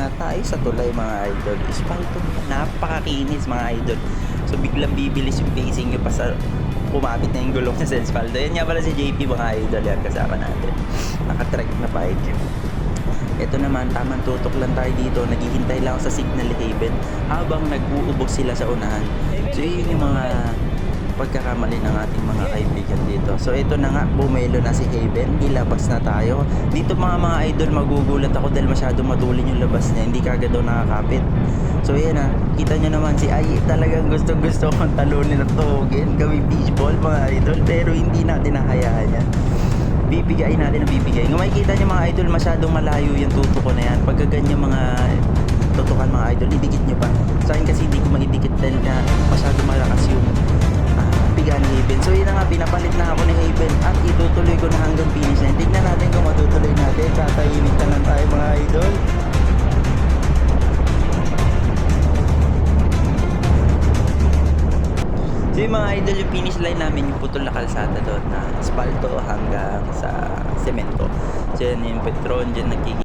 na tayo sa tulay mga idol. Espalto napakakinis mga idol. So biglang bibilis yung pacing nyo pa sa kumapit na yung gulong sa espalto. Yan nga pala si JP mga idol, yan kasama natin. Nakatrack na bike. Ito naman, tamang tutok lang tayo dito. Naghihintay lang ako sa Signal Haven habang nag-uubog sila sa unahan. So yun yung mga pagkakamali ng ating mga kaibigan dito. So ito na nga, bumelo na si Haven, ilabas na tayo. Dito mga idol, magugulat ako dahil masyado matulin yung labas niya, hindi kagad daw nakakapit. So yan na, kita nyo naman si Ay, talagang gusto kong talunin at tuhugin, gawing fishball mga idol, pero hindi natin nahayaan yan. Bibigay natin ang bibigay. Kung makikita nyo mga idol, masyadong malayo yung tuto ko na yan. Pagka ganyan mga tutukan mga idol, idikit nyo pa. Sa akin kasi hindi ko maidikit dahil na masyadong malakas yung biga ni Haven. So yun na nga, pinapalit na ako ni Haven at itutuloy ko na hanggang finish na. Tignan natin kung matutuloy natin. Tatahimik na lang tayo mga idol. So yung mga idol, yung finish line namin, yung putol na kalsada doon na asfalto hanggang sa semento. So yan yung Petron, dyan nagkikita.